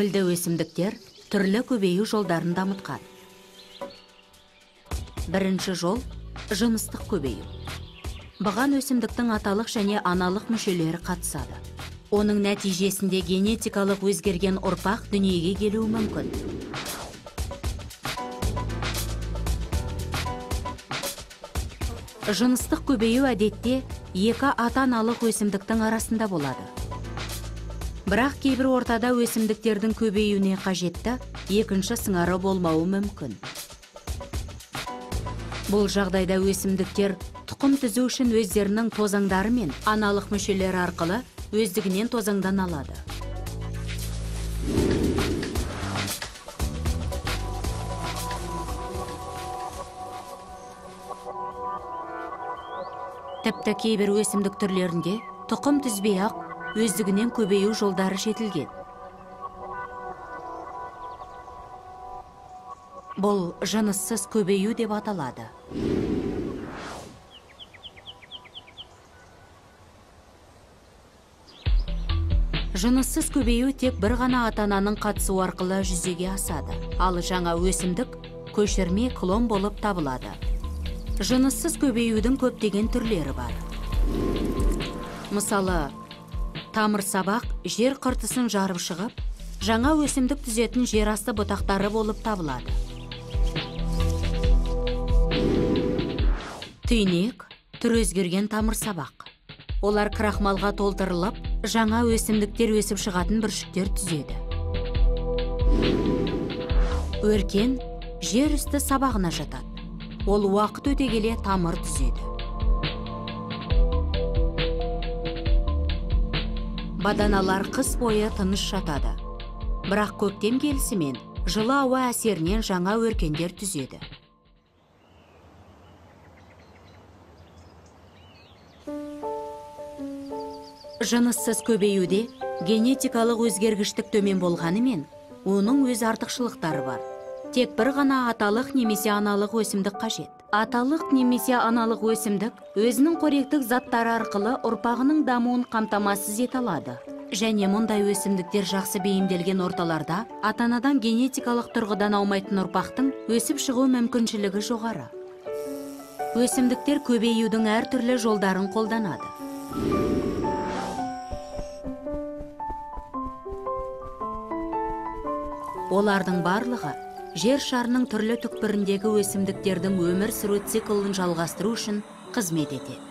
Тілді өсімдіктер түрлі көбею жолдарын дамытқан. Бірінші жол – жыныстық көбею. Бұған өсімдіктің аталық және аналық мүшелері қатысады. Оның нәтижесінде генетикалық өзгерген ұрпақ дүниеге келуі мүмкін. Жыныстық көбею әдетте екі ата-аналық өсімдіктің арасында болады. Бірақ кейбір ортада өсімдіктердің көбеюіне қажетті екінші сыңары болмауы мүмкін. Бұл жағдайда өсімдіктер тұқым түзу үшін өздерінің тозаңдары мен аналық мүшелері арқылы өздігінен тозаңдан алады. Тіпті кейбір өсімдік түрлерінде тұқым түзбей-ақ өздігінен көбею жолдары жетілген. Бұл жыныссыз көбею деп аталады. Жыныссыз көбею тек бір ғана ата-ананың қатысуы арқылы жүзеге асады, ал жаңа өсімдік көшірме клон болып табылады. Жыныссыз көбеюдің көптеген түрлері бар. Мысалы, тамырсабақ жер қыртысын жарып шығып, жаңа өсімдік түзетін жер асты бұтақтары болып табылады. Түйнек түр өзгерген тамырсабақ. Олар крахмалға толтырылып, жаңа өсімдіктер өсіп шығатын бүршіктер түзеді. Өркен жер үсті сабағына жатады. Ол уақыт өте келе тамыр түзеді. Баданалар қыс бойы тыныш жатады. Бірақ көктем келісімен жылы ауа әсерінен жаңа өркендер түзеді. Жыныссыз көбеюде генетикалық өзгергіштік төмен болғанымен, оның өз артықшылықтары бар. Тек бір ғана аталық немесе аналық өсімдік қажет. Аталық немесе аналық өсімдік өзінің қоректік заттары арқылы ұрпағының дамуын қамтамасыз ете алады. Және мұндай өсімдіктер жақсы бейімделген орталарда ата-анадан генетикалық тұрғыдан аумайтын ұрпақтың өсіп шығу мүмкіншілігі жоғары. Өсімдіктер көбеюдің әртүрлі жолдарын қолданады. Олардың барлығы жер шарының түрлі түкпіріндегі өсімдіктердің өмір сүру циклын жалғастыру үшін қызмет етеді.